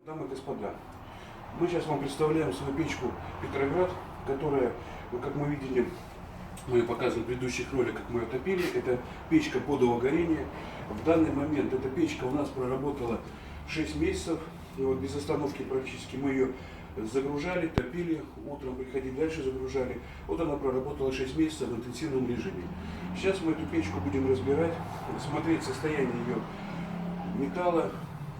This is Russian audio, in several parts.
Дамы и господа, мы сейчас вам представляем свою печку Петроград, которая, как мы видели, мы ее показывали в предыдущих роликах, мы ее топили. Это печка подового горения. В данный момент эта печка у нас проработала 6 месяцев. И вот без остановки практически мы ее загружали, топили, утром приходили, дальше загружали. Вот она проработала 6 месяцев в интенсивном режиме. Сейчас мы эту печку будем разбирать, смотреть состояние ее металла,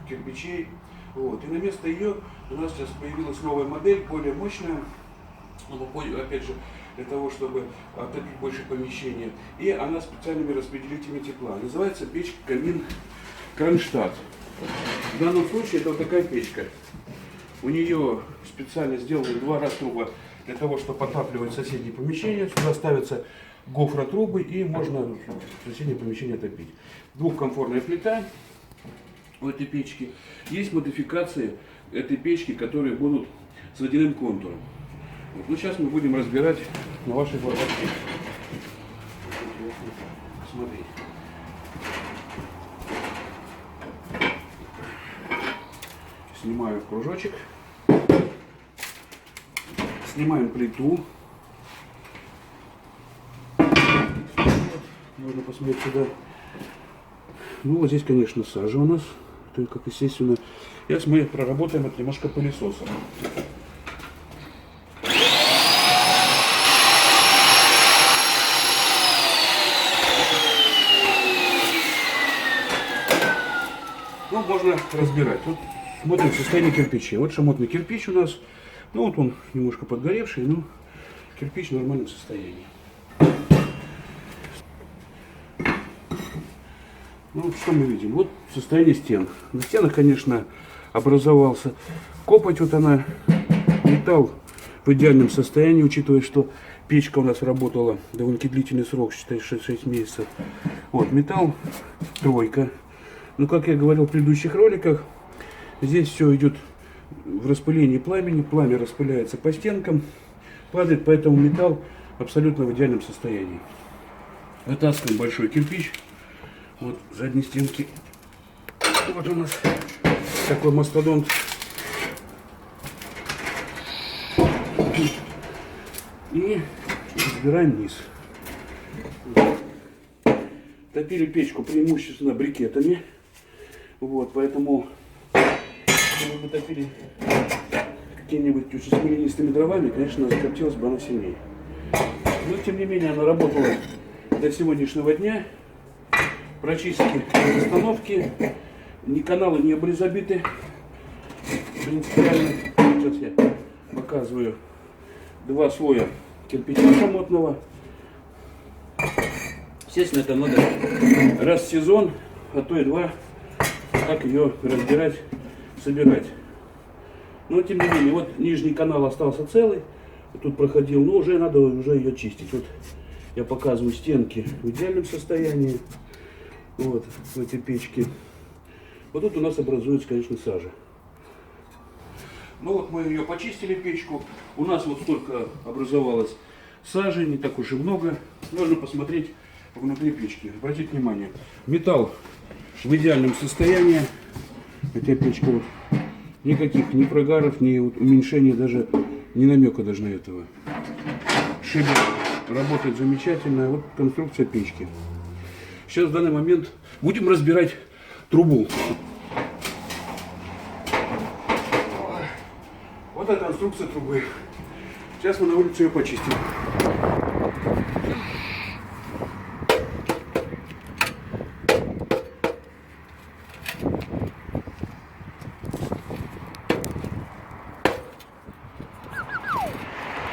кирпичей. Вот. И на место ее у нас сейчас появилась новая модель, более мощная, опять же, для того, чтобы отопить больше помещения. И она специальными распределителями тепла. Называется печка камин Кронштадт. В данном случае это вот такая печка. У нее специально сделаны 2 раструба для того, чтобы отапливать соседние помещения. Сюда ставятся гофротрубы и можно соседние помещения отопить. Двухкомфорная плита у этой печки. Есть модификации этой печки, которые будут с водяным контуром. Вот. Ну, сейчас мы будем разбирать на вашей глазах. Смотрите. Снимаю кружочек. Снимаем плиту. Можно посмотреть сюда. Ну, вот здесь, конечно, сажа у нас. То, как естественно. Сейчас мы проработаем это немножко пылесосом. Ну, можно разбирать. Вот смотрим состояние кирпичей. Вот шамотный кирпич у нас. Ну, вот он немножко подгоревший, но кирпич в нормальном состоянии. Ну, вот что мы видим? Вот состояние стен. На стенах, конечно, образовался копоть. Вот она, металл в идеальном состоянии, учитывая, что печка у нас работала довольно длительный срок, считай, 6 месяцев. Вот, металл тройка. Ну, как я говорил в предыдущих роликах, здесь все идет в распылении пламени. Пламя распыляется по стенкам, падает, поэтому металл абсолютно в идеальном состоянии. Вытаскиваем большой кирпич. Вот задней стенки. Вот у нас такой мастодонт. И разбираем низ. Топили печку преимущественно брикетами. Вот, поэтому, если бы топили какими-нибудь очень смоленистыми дровами, конечно, закоптилась бы она сильнее. Но, тем не менее, она работала до сегодняшнего дня. Прочистки без остановки. Ни каналы не были забиты. Принципиально. Сейчас я показываю 2 слоя кирпича шамотного. Естественно, это надо раз в сезон, а то и 2, так ее разбирать, собирать. Но тем не менее, вот нижний канал остался целый. Тут проходил, но уже надо ее чистить. Вот я показываю стенки в идеальном состоянии. Вот в этой печке. Вот тут у нас образуется, конечно, сажа. Ну вот мы ее почистили, печку. У нас вот столько образовалось сажи, не так уж и много. Можно посмотреть внутри печки. Обратите внимание, металл в идеальном состоянии. Эта печка вот, никаких ни прогаров, ни уменьшений, даже ни намека даже на этого. Шибер работает замечательно. Вот конструкция печки. Сейчас в данный момент будем разбирать трубу. Вот эта конструкция трубы. Сейчас мы на улице ее почистим.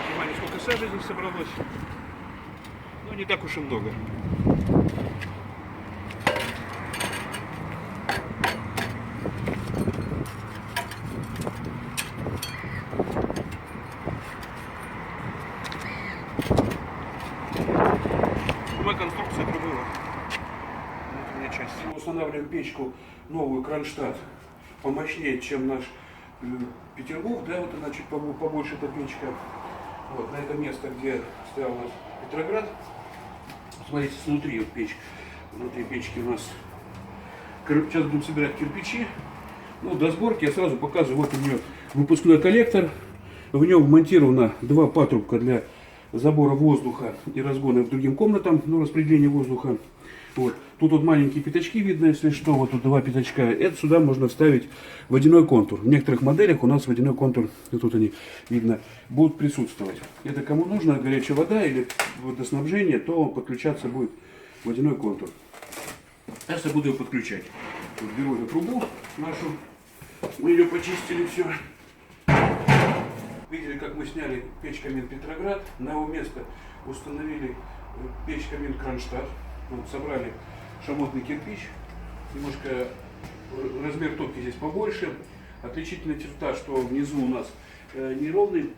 Внимание, сколько сажи здесь собралось. Ну, не так уж и много. Конструкция трубы. Внутренняя часть. Мы устанавливаем печку новую Кронштадт помощнее, чем наш Петербург. Да, вот она чуть побольше эта печка. Вот на это место, где стоял у нас Петроград. Смотрите, снутри вот печка. Внутри печки у нас. Сейчас будем собирать кирпичи. Ну, до сборки я сразу показываю. Вот у нее выпускной коллектор. В нем вмонтировано два патрубка для забора воздуха и разгона к другим комнатам, ну, распределение воздуха. Вот. Тут вот маленькие пятачки видно, если что, вот тут два пятачка. Это сюда можно вставить водяной контур. В некоторых моделях у нас водяной контур, тут они видно, будут присутствовать. Это кому нужно горячая вода или водоснабжение, то подключаться будет водяной контур. Сейчас я буду ее подключать. Вот беру эту трубу нашу, мы ее почистили все. Видели, как мы сняли печь камин Петроград, на его место установили печь камин Кронштадт. Вот, собрали шамотный кирпич, немножко размер топки здесь побольше. Отличительная черта, что внизу у нас не ровный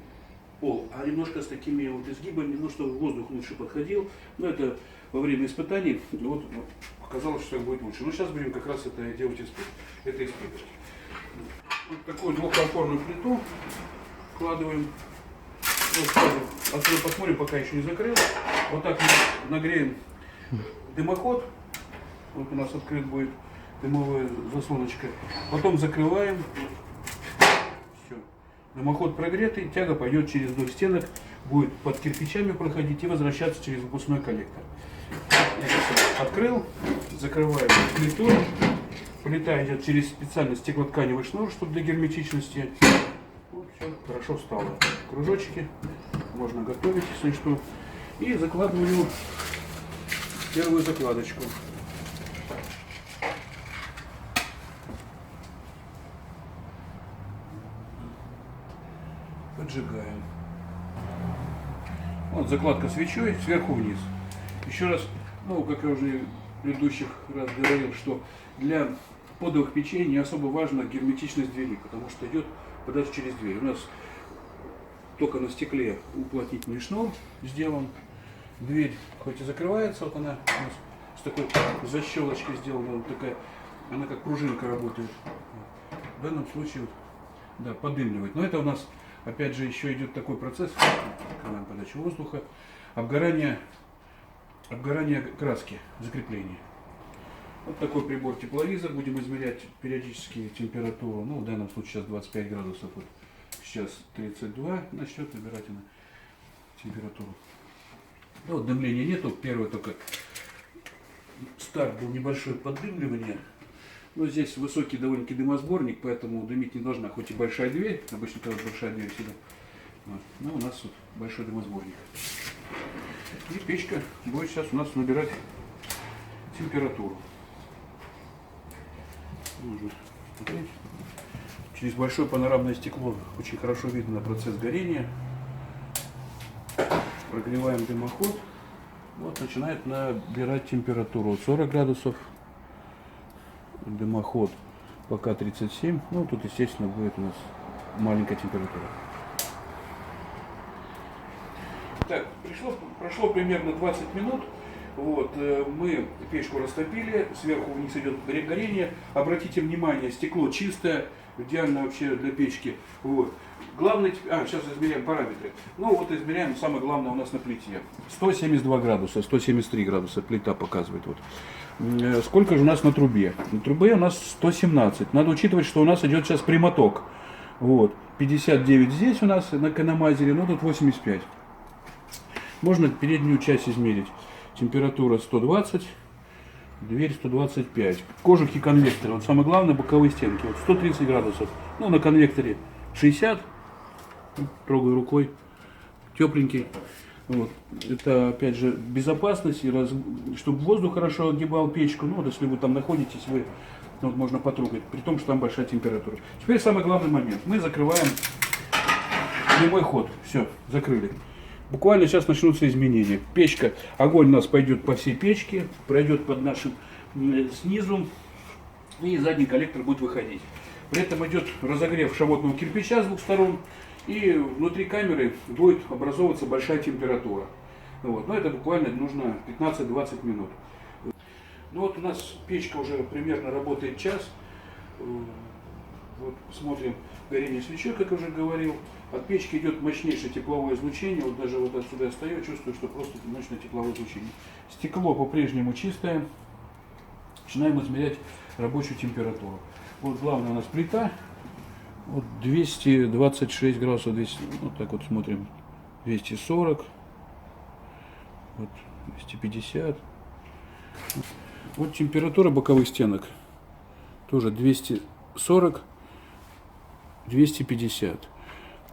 пол, а немножко с такими вот изгибами, ну, чтобы воздух лучше подходил. Но это во время испытаний вот, показалось, что так будет лучше. Но сейчас будем как раз это делать это испытывать. Вот такую двухконфорную плиту вкладываем. Вот, отсюда посмотрим, пока еще не закрыл. Вот так мы нагреем дымоход. Вот у нас открыт будет дымовая заслоночка. Потом закрываем. Все. Дымоход прогретый, тяга пойдет через вдоль стенок, будет под кирпичами проходить и возвращаться через выпускной коллектор. Открыл, закрываем плиту. Плита идет через специальный стеклотканевый шнур, чтобы для герметичности. Вот, все хорошо встало. Кружочки можно готовить, если что. И закладываю первую закладочку. Поджигаем. Вот закладка свечой сверху вниз. Еще раз, ну, как я уже в предыдущих раз говорил, что для подовых печей не особо важна герметичность двери, потому что идет подача через дверь. У нас только на стекле уплотнительный шнур сделан. Дверь хоть и закрывается, вот она у нас с такой защелочкой сделана, вот такая, она как пружинка работает. В данном случае, да, подымливает. Но это у нас, опять же, еще идет такой процесс, открываем подачу воздуха, обгорание краски, закрепление. Вот такой прибор тепловизор, будем измерять периодически температуру, ну, в данном случае сейчас 25 градусов, вот сейчас 32, начнет набирать она температуру. Ну, вот дымления нету, первый только старт был небольшое поддымливание, но здесь высокий довольно-таки дымосборник, поэтому дымить не должна, хоть и большая дверь, обычно когда большая дверь всегда, вот. Но у нас вот большой дымосборник. И печка будет сейчас у нас набирать температуру. Можно смотреть. Через большое панорамное стекло очень хорошо видно процесс горения. Прогреваем дымоход. Вот начинает набирать температуру 40 градусов. Дымоход пока 37. Ну, тут, естественно, будет у нас маленькая температура. Так, прошло примерно 20 минут. Вот, мы печку растопили, сверху вниз идет горение. Обратите внимание, стекло чистое, идеально вообще для печки. Вот. Главное, сейчас измеряем параметры. Ну вот измеряем самое главное у нас на плите. 172 градуса, 173 градуса плита показывает. Вот. Сколько же у нас на трубе? На трубе у нас 117. Надо учитывать, что у нас идет сейчас прямоток. Вот. 59 здесь у нас на каномайзере, но тут 85. Можно переднюю часть измерить. Температура 120, дверь 125. Кожух и конвекторы. Вот самое главное, боковые стенки. Вот 130 градусов. Ну, на конвекторе 60. Трогаю рукой. Тепленький. Вот. Это, опять же, безопасность, и чтобы воздух хорошо огибал печку. Ну, вот если вы там находитесь, вы вот, можно потрогать, при том, что там большая температура. Теперь самый главный момент. Мы закрываем прямой ход. Все, закрыли. Буквально сейчас начнутся изменения. Печка, огонь у нас пойдет по всей печке, пройдет под нашим снизу, и задний коллектор будет выходить. При этом идет разогрев шамотного кирпича с двух сторон, и внутри камеры будет образовываться большая температура. Вот. Но это буквально нужно 15-20 минут. Ну вот у нас печка уже примерно работает час. Вот смотрим горение свечой, как я уже говорил. От печки идет мощнейшее тепловое излучение. Вот даже вот отсюда я стою, чувствую, что просто мощное тепловое излучение. Стекло по-прежнему чистое. Начинаем измерять рабочую температуру. Вот главная у нас плита. Вот 226 градусов, 200, вот так вот смотрим. 240. Вот 250. Вот температура боковых стенок. Тоже 240, 250.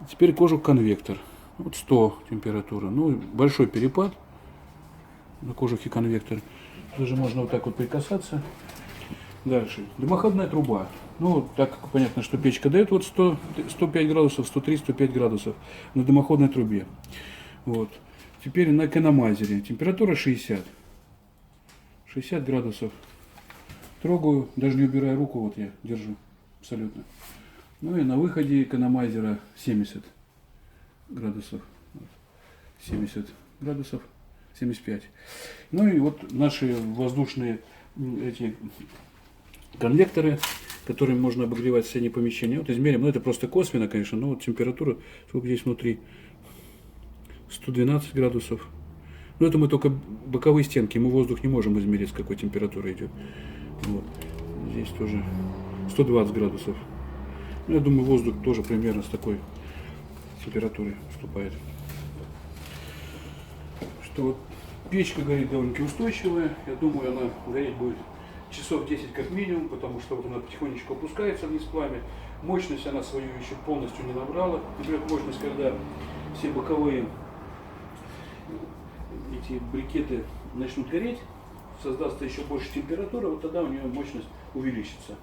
Теперь кожух-конвектор. Вот 100 температура. Ну, большой перепад на кожухе конвектор. Даже можно вот так вот прикасаться. Дальше. Дымоходная труба. Ну, так как понятно, что печка дает вот 105 градусов, 103, 105 градусов на дымоходной трубе. Вот. Теперь на экономайзере. Температура 60. 60 градусов. Трогаю, даже не убирая руку, вот я держу абсолютно. Ну и на выходе экономайзера 70 градусов. 70 градусов, 75. Ну и вот наши воздушные эти конвекторы, которыми можно обогревать соседние помещения. Вот измерим, ну это просто косвенно, конечно, но вот температура, сколько здесь внутри, 112 градусов. Но это мы только боковые стенки, мы воздух не можем измерить, с какой температурой идет. Вот. Здесь тоже 120 градусов. Ну, я думаю, воздух тоже примерно с такой температурой вступает. Что вот печка горит довольно-таки устойчивая. Я думаю, она гореть будет часов 10 как минимум, потому что вот она потихонечку опускается вниз пламя. Мощность она свою еще полностью не набрала. Например, мощность, когда все боковые эти брикеты начнут гореть, создастся еще больше температура, вот тогда у нее мощность увеличится.